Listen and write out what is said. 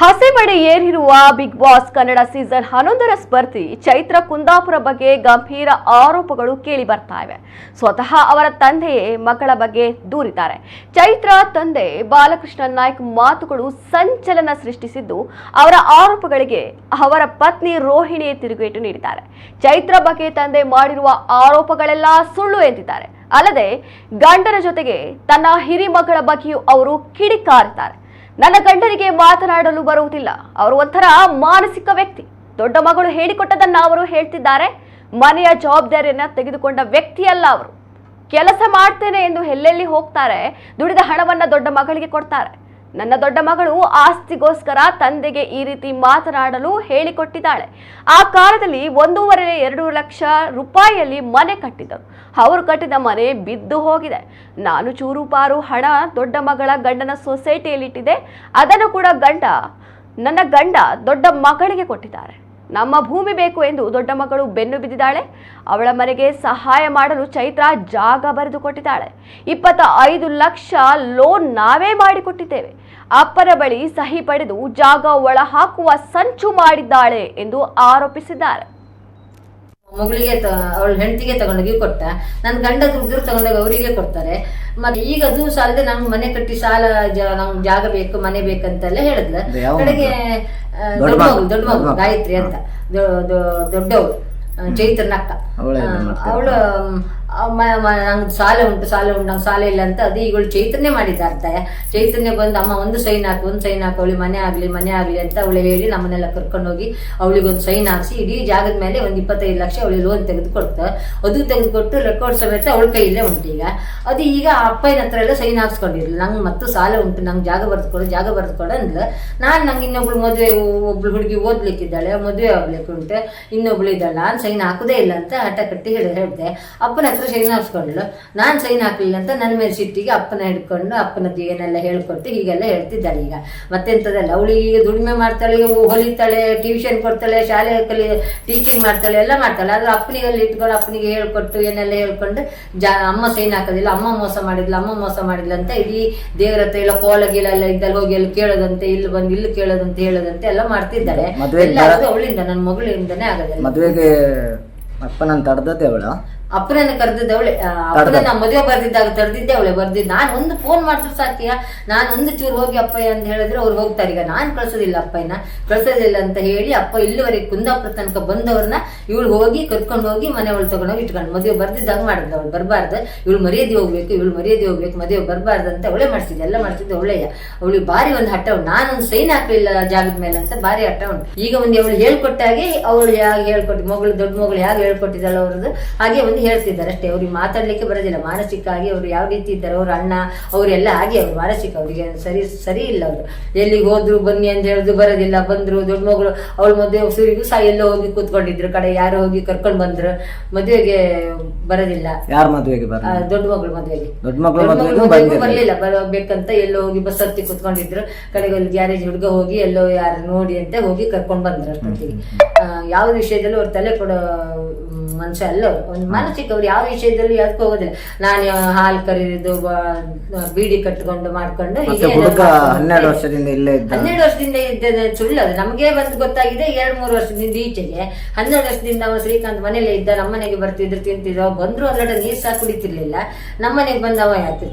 ಹಸೆಮಣೆ ಏರಿರುವ Bigg Boss Kannada season 11ರ ಸ್ಪರ್ಧಿ ಚೈತ್ರ ಕುಂದಾಪುರ ಬಗ್ಗೆ ಗಂಭೀರ ಆರೋಪಗಳು ಕೇಳಿ ಬರ್ತಾ ಇವೆ. ಸ್ವತಃ ಅವರ ತಂದೆಯೇ ಮಗಳ ಬಗ್ಗೆ ದೂರಿದ್ದಾರೆ. ಚೈತ್ರ ತಂದೆ ಬಾಲಕೃಷ್ಣ ನಾಯ್ಕ್ ಮಾತುಗಳು ಸಂಚಲನ ಸೃಷ್ಟಿಸಿದ್ದು, ಅವರ ಆರೋಪಗಳಿಗೆ ಅವರ ಪತ್ನಿ ರೋಹಿಣಿ ತಿರುಗೇಟು ನೀಡಿದ್ದಾರೆ. ಚೈತ್ರ ಬಗ್ಗೆ ತಂದೆ ಮಾಡಿರುವ ಆರೋಪಗಳೆಲ್ಲ ಸುಳ್ಳು ಎಂದಿದ್ದಾರೆ. ಅಲ್ಲದೆ ಗಂಡನ ಜೊತೆಗೆ ತನ್ನ ಹಿರಿ ಮಗಳ ಬಗ್ಗೆಯೂ ಅವರು ಕಿಡಿಕಾರಿದ್ದಾರೆ. ನನ್ನ ಗಂಡನಿಗೆ ಮಾತನಾಡಲು ಬರುವುದಿಲ್ಲ, ಅವರು ಒಂಥರ ಮಾನಸಿಕ ವ್ಯಕ್ತಿ. ದೊಡ್ಡ ಮಗಳು ಹೇಳಿಕೊಟ್ಟದನ್ನ ಅವರು ಹೇಳ್ತಿದ್ದಾರೆ. ಮನೆಯ ಜವಾಬ್ದಾರಿಯನ್ನ ತೆಗೆದುಕೊಂಡ ವ್ಯಕ್ತಿಯಲ್ಲ ಅವರು. ಕೆಲಸ ಮಾಡ್ತೇನೆ ಎಂದು ಎಲ್ಲೆಲ್ಲಿ ಹೋಗ್ತಾರೆ, ದುಡಿದ ಹಣವನ್ನ ದೊಡ್ಡ ಮಗಳಿಗೆ ಕೊಡ್ತಾರೆ. ನನ್ನ ದೊಡ್ಡ ಮಗಳು ಆಸ್ತಿಗೋಸ್ಕರ ತಂದೆಗೆ ಈ ರೀತಿ ಮಾತನಾಡಲು ಹೇಳಿಕೊಟ್ಟಿದ್ದಾಳೆ. ಆ ಕಾಲದಲ್ಲಿ 1.5-2 ಲಕ್ಷ ರೂಪಾಯಿಯಲ್ಲಿ ಮನೆ ಕಟ್ಟಿದ್ದರು. ಅವರು ಕಟ್ಟಿದ ಮನೆ ಬಿದ್ದು ಹೋಗಿದೆ. ನಾನು ಚೂರುಪಾರು ಹಣ ದೊಡ್ಡ ಮಗಳ ಗಂಡನ ಸೊಸೈಟಿಯಲ್ಲಿಟ್ಟಿದೆ. ಅದನ್ನು ಕೂಡ ನನ್ನ ಗಂಡ ದೊಡ್ಡ ಮಗಳಿಗೆ ಕೊಟ್ಟಿದ್ದಾರೆ. ನಮ್ಮ ಭೂಮಿ ಬೇಕು ಎಂದು ದೊಡ್ಡ ಮಗಳು ಬೆನ್ನು ಬಿದ್ದಿದ್ದಾಳೆ. ಅವಳ ಮನೆಗೆ ಸಹಾಯ ಮಾಡಲು ಚೈತ್ರ ಜಾಗ ಬರೆದು ಕೊಟ್ಟಿದ್ದಾಳೆ. 25 ಲಕ್ಷ ಲೋನ್ ನಾವೇ ಮಾಡಿಕೊಟ್ಟಿದ್ದೇವೆ. ಅಪ್ಪನ ಬಳಿ ಸಹಿ ಪಡೆದು ಜಾಗ ಒಳ ಹಾಕುವ ಸಂಚು ಮಾಡಿದ್ದಾಳೆ ಎಂದು ಆರೋಪಿಸಿದ್ದಾರೆ. ಮಗಳಿಗೆ ಅವಳ ಹೆಂಡತಿಗೆ ತಗೊಂಡೋಗಿ ಕೊಟ್ಟ, ನನ್ನ ಗಂಡ ದುಡ್ಡು ತಗೊಂಡೋಗಿ ಅವರಿಗೆ ಕೊಡ್ತಾರೆ. ಮತ್ತೆ ಈಗ ಅದು ಸಾಲದೆ ನಂಗೆ ಮನೆ ಕಟ್ಟಿ ಸಾಲ ನಂಗೆ ಜಾಗ ಬೇಕು, ಮನೆ ಬೇಕಂತೆಲ್ಲ ಹೇಳಿದ್ಲ. ಕಡೆಗೆ ದೊಡ್ಡ ಮಗು ಗಾಯತ್ರಿ ಅಂತ ದೊಡ್ಡವಳು ಚೈತ್ರನ ಅಕ್ಕ, ಅವಳು ನಂಗೆ ಸಾಲ ಉಂಟು ನಂಗೆ ಸಾಲ ಇಲ್ಲ ಅಂತ ಅದು ಈಗಳು ಚೈತನ್ಯ ಮಾಡಿದ್ದಾರೆ. ಚೈತನ್ಯ ಬಂದು ಅಮ್ಮ ಒಂದು ಸೈನ್ ಹಾಕು ಅವಳಿಗೆ ಮನೆ ಆಗ್ಲಿ ಅಂತ ಅವಳು ಹೇಳಿ ನಮ್ಮನ್ನೆಲ್ಲ ಕರ್ಕೊಂಡೋಗಿ ಅವಳಿಗೊಂದು ಸೈನ್ ಹಾಕ್ಸಿ ಇಡೀ ಜಾಗದ ಮೇಲೆ ಒಂದು 25 ಲಕ್ಷ ಅವಳಿಗೆ ಲೋನ್ ತೆಗೆದುಕೊಡ್ತ, ಅದು ತೆಗೆದುಕೊಟ್ಟು ರೆಕಾರ್ಡ್ ಸಮೇತ ಅವಳ ಕೈಯಲ್ಲೇ ಉಂಟು. ಈಗ ಅದು ಈಗ ಅಪ್ಪನ ಹತ್ರ ಎಲ್ಲ ಸೈನ್ ಹಾಕ್ಸ್ಕೊಂಡಿರ್ಲಿಲ್ಲ. ನಂಗೆ ಮತ್ತು ಸಾಲ ಉಂಟು, ನಂಗೆ ಜಾಗ ಬರೆದುಕೊಡು ಅಂದ್ಲು. ನಂಗೆ ಇನ್ನೊಬ್ಳು ಮದುವೆ, ಒಬ್ಳು ಹುಡುಗಿ ಓದ್ಲಿಕ್ಕಿದ್ದಾಳೆ, ಮದುವೆ ಆಗ್ಲಿಕ್ಕೆ ಉಂಟು, ಇನ್ನೊಬ್ಳು ಇದ್ದಾಳೆ, ನಾನು ಸೈನ್ ಹಾಕುದೇ ಇಲ್ಲ ಅಂತ ಹಠ ಕಟ್ಟಿ ಹೇಳಿದೆ. ಅಪ್ಪನ ಹತ್ರ ಸೈನ್ ಹಾಕ್ಸ್ಕೊಂಡ್ಲು. ನಾನು ಸೈನ್ ಹಾಕ್ಲಿಲ್ಲ ಅಂತ ನನ್ನ ಮೇಲೆ ಸಿಟ್ಟಿಗೆ ಅಪ್ಪನ ಹಿಡ್ಕೊಂಡು ಅಪ್ಪನದ್ದು ಏನೆಲ್ಲ ಹೇಳ್ಕೊಟ್ಟು ಹೀಗೆಲ್ಲ ಹೇಳ್ತಿದ್ದಾಳೆ. ಈಗ ಮತ್ತೆಂತದಲ್ಲ, ಅವಳಿಗೆ ಈಗ ದುಡಿಮೆ ಮಾಡ್ತಾಳೆ, ಹೊಲಿತಾಳೆ, ಟ್ಯೂಷನ್ ಕೊಡ್ತಾಳೆ, ಶಾಲೆ ಟೀಚಿಂಗ್ ಮಾಡ್ತಾಳೆ, ಎಲ್ಲ ಮಾಡ್ತಾಳೆ. ಆದ್ರೆ ಅಪ್ಪನಿಗೆ ಅಲ್ಲಿ ಇಟ್ಕೊಂಡು ಅಪ್ಪನಿಗೆ ಹೇಳ್ಕೊಟ್ಟು ಏನೆಲ್ಲ ಹೇಳ್ಕೊಂಡು ಅಮ್ಮ ಸೈನ್ ಹಾಕೋದಿಲ್ಲ, ಅಮ್ಮ ಮೋಸ ಮಾಡಿದ್ಲ ಅಂತ ಇಡೀ ದೇವರ ಹತ್ರ ಎಲ್ಲ ಕೋಲಗಿಲೆಲ್ಲ ಇದ್ದಲ್ಲಿ ಹೋಗಿ ಅಲ್ಲಿ ಕೇಳೋದಂತೆ, ಇಲ್ಲಿ ಬಂದು ಇಲ್ಲಿ ಕೇಳೋದಂತೆ ಹೇಳೋದಂತೆ ಎಲ್ಲ ಮಾಡ್ತಿದ್ದಾಳೆ. ಅವಳಿಂದ, ನನ್ನ ಮಗಳಿಂದನೇ ಆಗೋದಿಲ್ಲ. ಮದುವೆಗೆ ಅಪ್ಪನಂತ ತಡೆದದ್ದೇ ಅವಳು, ಅಪ್ಪನನ್ನ ಕರೆದಿದ್ದ ಅವಳೆ. ಅಪ್ಪನ ಮದುವೆ ಬರ್ದಿದ್ದಾಗ ತಡೆದಿದ್ದೆ ಅವಳೆ. ನಾನು ಒಂದು ಫೋನ್ ಮಾಡಿದ್ರು ಸಾಕಿಯ, ನಾನು ಒಂದು ಚೂರು ಹೋಗಿ ಅಪ್ಪಯ್ಯ ಅಂತ ಹೇಳಿದ್ರೆ ಅವ್ರು ಹೋಗ್ತಾರೆ. ಈಗ ನಾನು ಕಳ್ಸೋದಿಲ್ಲ ಅಂತ ಹೇಳಿ ಅಪ್ಪ ಇಲ್ಲಿವರೆಗೆ ಕುಂದಾಪುರ ತನಕ ಬಂದವ್ರನ್ನ ಇವಳು ಹೋಗಿ ಕರ್ಕೊಂಡು ಹೋಗಿ ಮನೆ ಒಳಗೆ ತಗೊಂಡೋಗಿ ಇಟ್ಕೊಂಡು ಮದುವೆ ಬರ್ದಿದ್ದಾಗ ಮಾಡಿದ್ದ. ಅವಳು ಬರಬಾರ್ದು, ಇವಳು ಮರ್ಯಾದೆ ಹೋಗ್ಬೇಕು, ಮದುವೆ ಬರಬಾರ್ದು ಅಂತ ಅವಳೇ ಮಾಡಿಸಿದ್ದೆ, ಎಲ್ಲ ಮಾಡಿಸಿದ್ದು ಅವಳೆಯ. ಅವಳಿಗೆ ಭಾರಿ ಒಂದು ಹಠ ಉಂಟು. ನಾನೊಂದು ಸೈನ್ ಹಾಕಲಿಲ್ಲ ಜಾಗದ ಮೇಲೆ ಅಂತ ಭಾರಿ ಹಠ ಉಂಟು. ಈಗ ಒಂದು ಅವಳು ಹೇಳ್ಕೊಟ್ಟಾಗೆ ಅವಳು ಹೇಗೆ ಹೇಳ್ಕೊಟ್ಟು, ದೊಡ್ಡ ಮಗಳು ಹೇಗೆ ಹೇಳ್ಕೊಟ್ಟಿದ್ದಾಳೆ ಅವ್ರದ್ದು ಹಾಗೆ ಒಂದು ಹೇಳ್ತಿದ್ದಾರೆ ಅಷ್ಟೇ. ಅವ್ರಿಗೆ ಮಾತಾಡ್ಲಿಕ್ಕೆ ಬರೋದಿಲ್ಲ. ಮಾನಸಿಕ ಆಗಿ ಅವ್ರು ಯಾವ ರೀತಿ ಇದ್ದಾರೆ, ಅವ್ರ ಅಣ್ಣ ಅವರೆಲ್ಲ ಹಾಗೆ, ಅವ್ರು ಮಾನಸಿಕ, ಅವರಿಗೆ ಸರಿ ಇಲ್ಲ. ಅವರು ಎಲ್ಲಿಗೆ ಹೋದ್ರು ಬನ್ನಿ ಅಂತ ಹೇಳಿದ್ರು ಬರೋದಿಲ್ಲ. ಬಂದ್ರು ದೊಡ್ಡ ಮಗಳು, ಅವಳ ಮದುವೆ ಸೂರಿಗೂ ಸಹ ಎಲ್ಲೋ ಹೋಗಿ ಕೂತ್ಕೊಂಡಿದ್ರು, ಕಡೆ ಯಾರೋ ಹೋಗಿ ಕರ್ಕೊಂಡ್ ಬಂದ್ರು, ಮದುವೆಗೆ ಬರೋದಿಲ್ಲ. ಯಾರ ಮದುವೆಗೆ? ದೊಡ್ಡ ಮಗಳು ಮದುವೆಗೆ ಬರ್ಲಿಲ್ಲ. ಬರಬೇಕಂತ ಎಲ್ಲೋ ಹೋಗಿ ಬಸ್ ಹತ್ತಿ ಕೂತ್ಕೊಂಡಿದ್ರು. ಕಡೆಗೆ ಅಲ್ಲಿ ಗ್ಯಾರೇಜ್ ಹುಡುಗ ಹೋಗಿ ಎಲ್ಲೋ ಯಾರು ನೋಡಿ ಅಂತ ಹೋಗಿ ಕರ್ಕೊಂಡ್ ಬಂದ್ರು. ಅಷ್ಟೊತ್ತಿಗೆ ಯಾವ ವಿಷಯದಲ್ಲೂ ಅವ್ರ ತಲೆ ಕೊಡೋ ಮನುಷ್ಯ ಅಲ್ಲ. ಒಂದು ಮಾನಸಿಕ, ಅವ್ರು ಯಾವ ವಿಷಯದಲ್ಲಿ ಯಾಕೆ ಹೋಗೋದಿಲ್ಲ. ನಾನು ಹಾಲು ಕರೀದು ಬೀಡಿ ಕಟ್ಕೊಂಡು ಮಾಡ್ಕೊಂಡು 12 ವರ್ಷದಿಂದ ಇದ್ದ ಸುಳ್ಳು. ಅದು ನಮಗೆ ಬಂದು ಗೊತ್ತಾಗಿದೆ 2-3 ವರ್ಷದಿಂದ ಈಚೆಗೆ. 12 ವರ್ಷದಿಂದ ಅವ ಶ್ರೀಕಾಂತ್ ಮನೇಲೆ ಇದ್ದ, ನಮ್ಮನೆಗೆ ಬರ್ತಿದ್ರು, ತಿಂತಿದ್ರು. ಬಂದ್ರು ಅಲ್ಲಟ ನೀರ್ ಸಹ ಕುಡಿತಿರ್ಲಿಲ್ಲ. ನಮ್ಮನೆಗೆ ಬಂದವ ಯಾಕೆ